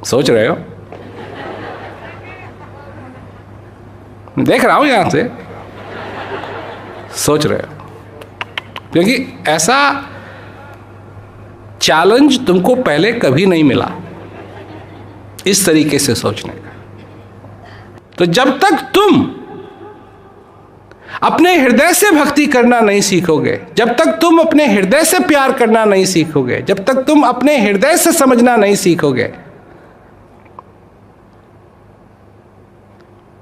सोच रहे हो? देख रहा हूं यहां से, सोच रहे हो, क्योंकि ऐसा चैलेंज तुमको पहले कभी नहीं मिला इस तरीके से सोचने का। तो जब तक तुम अपने हृदय से भक्ति करना नहीं सीखोगे, जब तक तुम अपने हृदय से प्यार करना नहीं सीखोगे, जब तक तुम अपने हृदय से समझना नहीं सीखोगे,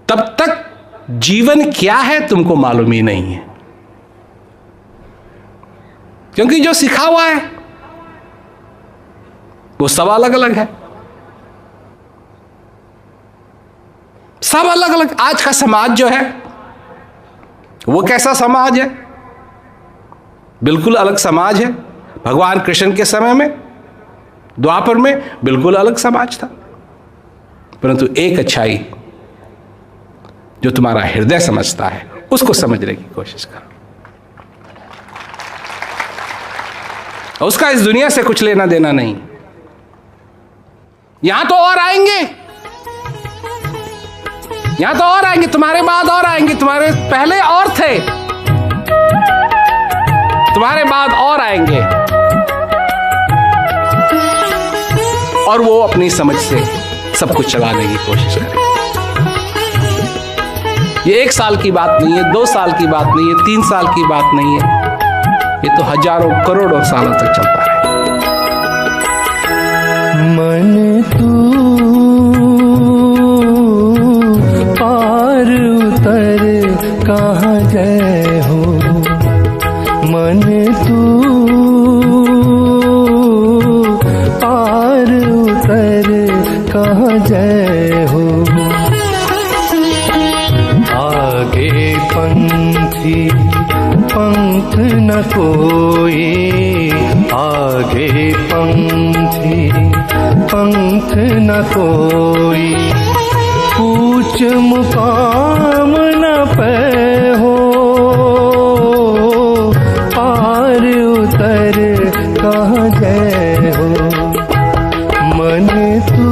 तब तक जीवन क्या है तुमको मालूम ही नहीं है। क्योंकि जो सिखा हुआ है वो सब अलग अलग है, सब अलग अलग। आज का समाज जो है वो कैसा समाज है? बिल्कुल अलग समाज है। भगवान कृष्ण के समय में, द्वापर में, बिल्कुल अलग समाज था। परंतु एक अच्छाई जो तुम्हारा हृदय समझता है, उसको समझने की कोशिश करो। उसका इस दुनिया से कुछ लेना देना नहीं। यहां तो और आएंगे, यहां तो और आएंगे, तुम्हारे बाद और आएंगे, तुम्हारे पहले और थे, तुम्हारे बाद और आएंगे, और वो अपनी समझ से सब कुछ चलाने की कोशिश करें। ये 1 साल की बात नहीं है, 2 साल की बात नहीं है, 3 साल की बात नहीं है, ये तो हजारों करोड़ों सालों तक चलता है। मन तू पार उतर कहाँ गए हो, मन तू पार उतर कहाँ गए हो। आगे पंथी पंथ न कोई, आगे पंथी पंथ न कोई, ऊंच मुकाम न पे हो, पार उतर कहाँ गए हो, मन तू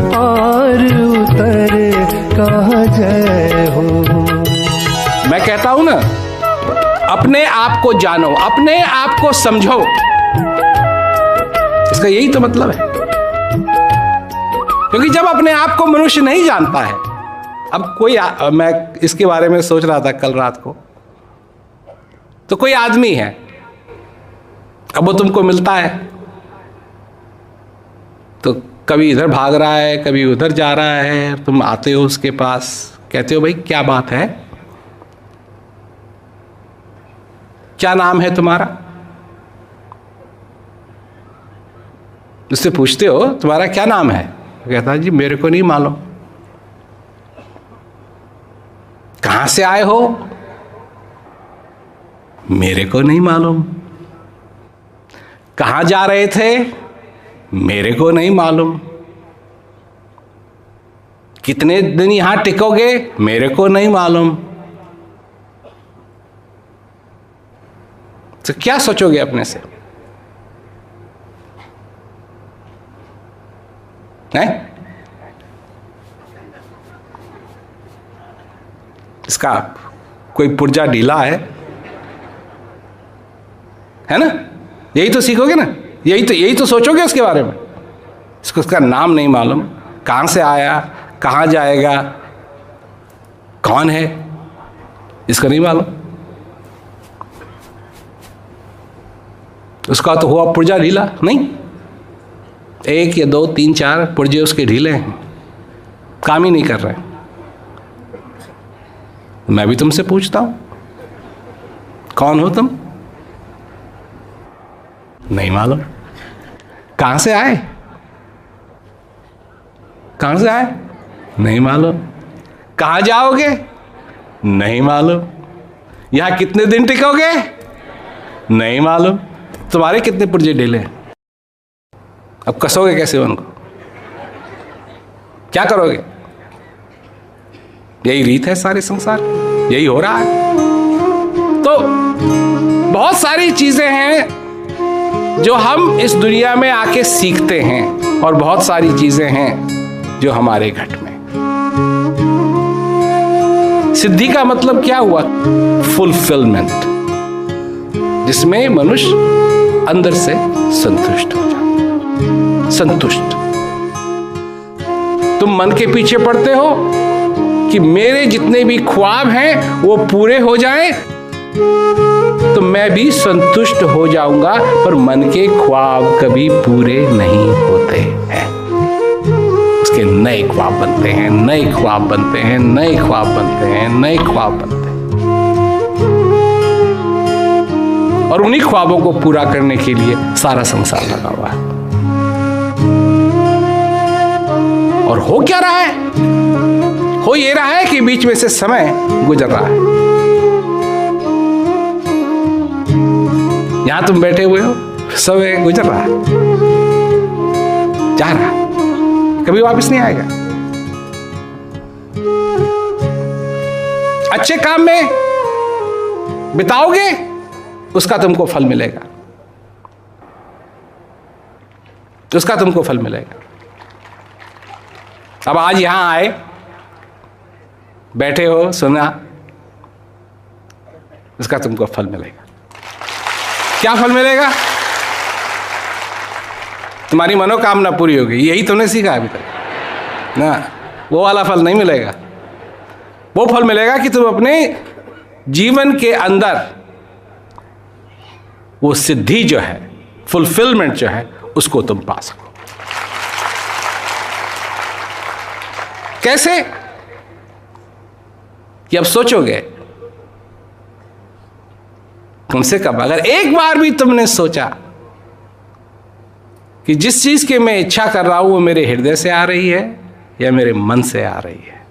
पार उतर कहाँ गए हो। मैं कहता हूं ना, अपने आप को जानो, अपने आप को समझो, इसका यही तो मतलब है। क्योंकि जब अपने आप को मनुष्य नहीं जानता है, अब कोई मैं इसके बारे में सोच रहा था कल रात को, तो कोई आदमी है, अब वो तुमको मिलता है तो कभी इधर भाग रहा है, कभी उधर जा रहा है, तुम आते हो उसके पास, कहते हो भाई क्या बात है, क्या नाम है तुम्हारा? उससे पूछते हो तुम्हारा क्या नाम है? कहता है जी मेरे को नहीं मालूम। कहां से आए हो? मेरे को नहीं मालूम। कहां जा रहे थे? मेरे को नहीं मालूम। कितने दिन यहां टिकोगे? मेरे को नहीं मालूम। तो क्या सोचोगे अपने से? नहीं? इसका कोई पुर्जा ढीला है ना? यही तो सीखोगे ना, यही तो सोचोगे उसके बारे में। इसको उसका नाम नहीं मालूम, कहां से आया, कहां जाएगा, कौन है, इसको नहीं मालूम। उसका तो हुआ पुर्जा ढीला। नहीं, 1 या 2 3 4 पुर्जे उसके ढीले हैं, काम ही नहीं कर रहे। मैं भी तुमसे पूछता हूं, कौन हो तुम? नहीं मालूम। कहां से आए? कहां से आए? नहीं मालूम। कहां जाओगे? नहीं मालूम। यहां कितने दिन टिकोगे? नहीं मालूम। तुम्हारे कितने पुर्जे ढीले हैं? अब कसोगे कैसे उनको? क्या करोगे? यही रीत है सारे संसार, यही हो रहा है। तो बहुत सारी चीजें हैं जो हम इस दुनिया में आके सीखते हैं, और बहुत सारी चीजें हैं जो हमारे घट में। सिद्धि का मतलब क्या हुआ? फुलफिलमेंट, जिसमें मनुष्य अंदर से संतुष्ट हो जाए। संतुष्ट। तुम मन के पीछे पड़ते हो कि मेरे जितने भी ख्वाब हैं वो पूरे हो जाएं, तो मैं भी संतुष्ट हो जाऊंगा। पर मन के ख्वाब कभी पूरे नहीं होते हैं। उसके नए ख्वाब बनते हैं, नए ख्वाब बनते हैं, नए ख्वाब बनते हैं, नए ख्वाब बनते हैं। और उन्हीं ख्वाबों को पूरा करने के लिए सारा संसार लगा हुआ है। और हो क्या रहा है? हो ये रहा है कि बीच में से समय गुजर रहा है। यहां तुम बैठे हुए हो, समय गुजर रहा है, जा रहा है, कभी वापस नहीं आएगा। अच्छे काम में बिताओगे, उसका तुमको फल मिलेगा, उसका तुमको फल मिलेगा। अब आज यहां आए, बैठे हो, सुना, उसका तुमको फल मिलेगा। क्या फल मिलेगा? तुम्हारी मनोकामना पूरी होगी। यही तुमने सीखा अभी तक ना। वो वाला फल नहीं मिलेगा। वो फल मिलेगा कि तुम अपने जीवन के अंदर वो सिद्धि जो है, फुलफिलमेंट जो है, उसको तुम पा सको। कैसे? कि अब सोचोगे, कम से कम अगर एक बार भी तुमने सोचा कि जिस चीज की मैं इच्छा कर रहा हूं वो मेरे हृदय से आ रही है या मेरे मन से आ रही है,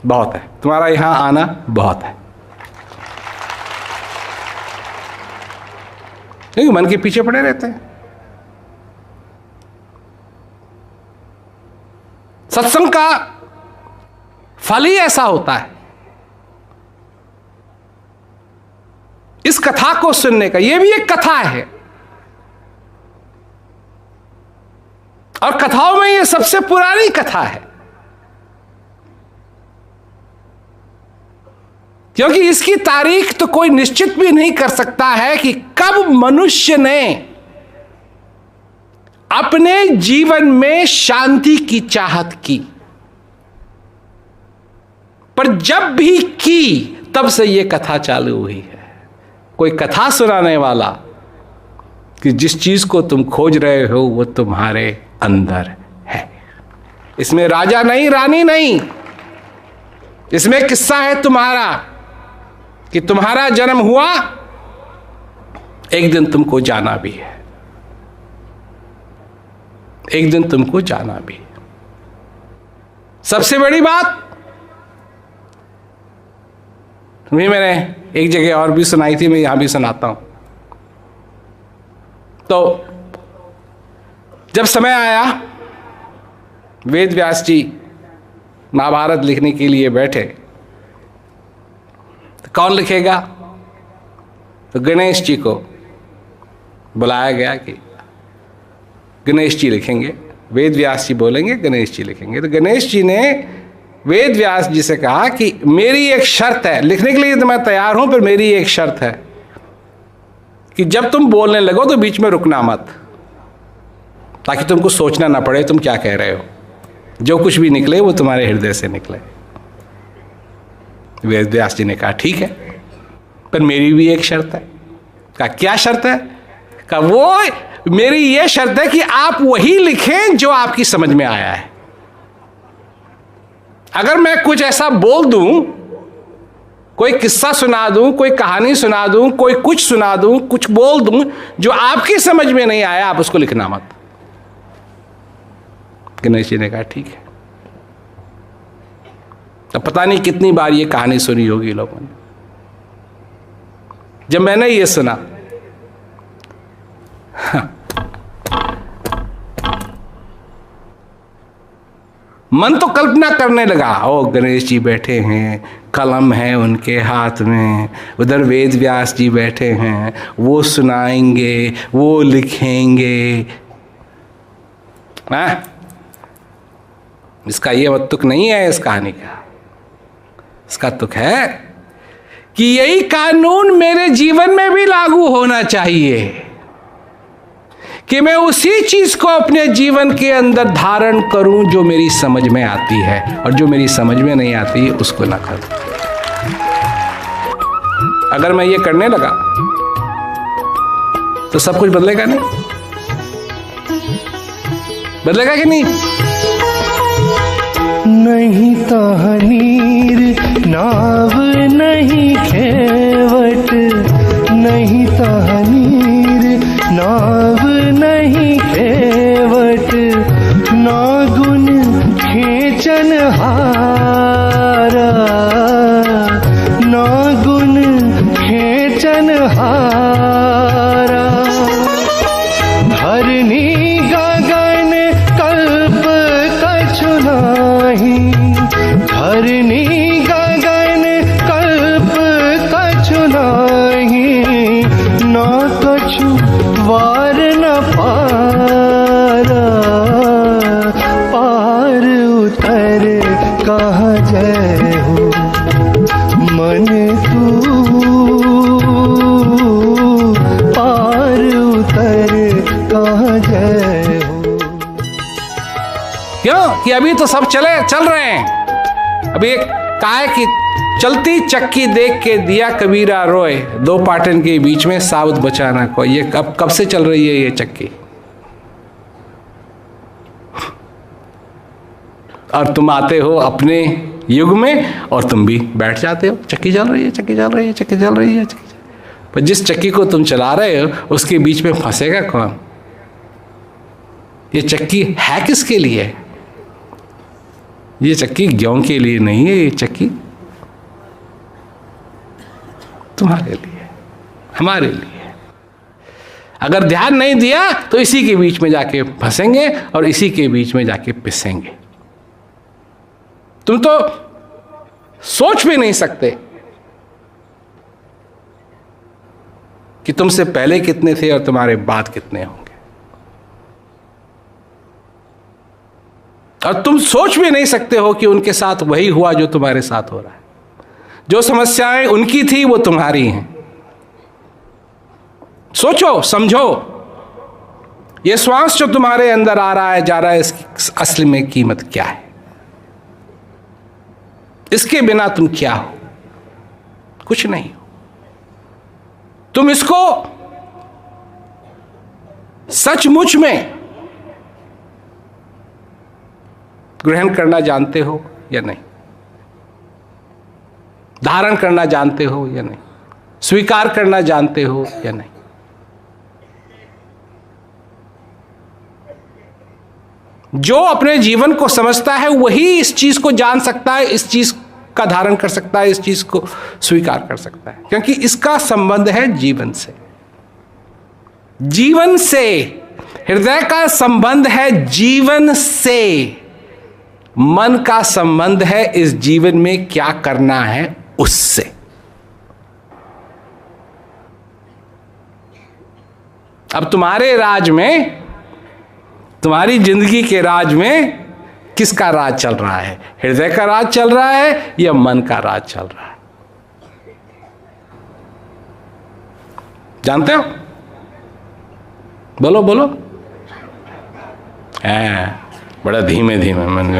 बहुत है। तुम्हारा यहां आना बहुत है, क्योंकि मन के पीछे पड़े रहते हैं। सत्संग का फल ही ऐसा होता है। इस कथा को सुनने का, यह भी एक कथा है, और कथाओं में यह सबसे पुरानी कथा है, क्योंकि इसकी तारीख तो कोई निश्चित भी नहीं कर सकता है कि कब मनुष्य ने अपने जीवन में शांति की चाहत की। पर जब भी की, तब से यह कथा चालू हुई है। कोई कथा सुनाने वाला कि जिस चीज को तुम खोज रहे हो वो तुम्हारे अंदर है। इसमें राजा नहीं, रानी नहीं, इसमें किस्सा है तुम्हारा कि तुम्हारा जन्म हुआ, एक दिन तुमको जाना भी है, एक दिन तुमको जाना भी है। सबसे बड़ी बात तुम्हें मैंने एक जगह और भी सुनाई थी, मैं यहां भी सुनाता हूं। तो जब समय आया, वेद व्यास जी महाभारत लिखने के लिए बैठे, तो कौन लिखेगा? तो गणेश जी को बुलाया गया कि गणेश जी लिखेंगे। वेद व्यास जी बोलेंगे, गणेश जी लिखेंगे। तो गणेश जी ने वेद व्यास जी से कहा कि मेरी एक शर्त है, लिखने के लिए तो मैं तैयार हूं, पर मेरी एक शर्त है कि जब तुम बोलने लगो तो बीच में रुकना मत, ताकि तुमको सोचना ना पड़े तुम क्या कह रहे हो। जो कुछ भी निकले वो तुम्हारे हृदय से निकले। वेद व्यास जी ने कहा ठीक है, पर मेरी भी एक शर्त है। कहा क्या शर्त है? कहा वो मेरी ये शर्त है कि आप वही लिखें जो आपकी समझ में आया है। अगर मैं कुछ ऐसा बोल दूं, कोई किस्सा सुना दूं, कोई कहानी सुना दूं, कोई कुछ सुना दूं, कुछ बोल दूं जो आपकी समझ में नहीं आया, आप उसको लिखना मत। गणेश जी ने कहा ठीक है। तो पता नहीं कितनी बार ये कहानी सुनी होगी लोगों ने। जब मैंने ये सुना, मन तो कल्पना करने लगा, ओ गणेश जी बैठे हैं, कलम है उनके हाथ में, उधर वेद व्यास जी बैठे हैं, वो सुनाएंगे, वो लिखेंगे। इसका ये तुक नहीं है इस कहानी का। इसका तुक है कि यही कानून मेरे जीवन में भी लागू होना चाहिए, कि मैं उसी चीज को अपने जीवन के अंदर धारण करूं जो मेरी समझ में आती है, और जो मेरी समझ में नहीं आती उसको ना करूं। अगर मैं ये करने लगा तो सब कुछ बदलेगा नहीं? बदलेगा कि नहीं? नहीं तहनीर नाव नहीं खेवट, नहीं तहनीर नाव नहीं खेवट, ना गुण खेचन हारा, ना गुण खेचन हारा। धरनी गगन कल्प कछु नाही, धरनी गगन कल्प कछु नाही, ना कछु वार न पारा, पार उतर कहाँ जय हो मन तू, पार उतर कहाँ जय हो। क्यों? कि अभी तो सब चल रहे हैं। अभी एक कहा है कि चलती चक्की देख के दिया कबीरा रोए, दो पाटन के बीच में साउथ बचाना को। ये कब से चल रही है ये चक्की? और तुम आते हो अपने युग में और तुम भी बैठ जाते हो, चक्की चल रही है, चक्की चल रही है, चक्की चल रही है, पर जिस चक्की को तुम चला रहे हो उसके बीच में फंसेगा कौन? ये चक्की है किसके लिए? ये चक्की गेहूं के लिए नहीं है, ये चक्की तुम्हारे लिए, हमारे लिए। अगर ध्यान नहीं दिया तो इसी के बीच में जाके फंसेंगे और इसी के बीच में जाके पिसेंगे। तुम तो सोच भी नहीं सकते कि तुमसे पहले कितने थे और तुम्हारे बाद कितने होंगे, और तुम सोच भी नहीं सकते हो कि उनके साथ वही हुआ जो तुम्हारे साथ हो रहा है। जो समस्याएं उनकी थी वो तुम्हारी हैं। सोचो, समझो, ये श्वास जो तुम्हारे अंदर आ रहा है, जा रहा है, इसकी असली में कीमत क्या है? इसके बिना तुम क्या हो? कुछ नहीं हो। तुम इसको सचमुच में ग्रहण करना जानते हो या नहीं? धारण करना जानते हो या नहीं? स्वीकार करना जानते हो या नहीं? जो अपने जीवन को समझता है वही इस चीज को जान सकता है, इस चीज का धारण कर सकता है, इस चीज को स्वीकार कर सकता है, क्योंकि इसका संबंध है जीवन से। जीवन से, हृदय का संबंध है जीवन से, मन का संबंध है इस जीवन में क्या करना है उससे। अब तुम्हारे राज में, तुम्हारी जिंदगी के राज में किसका राज चल रहा है? हृदय का राज चल रहा है या मन का राज चल रहा है? जानते हो? बोलो बोलो। बड़ा धीमे धीमे मन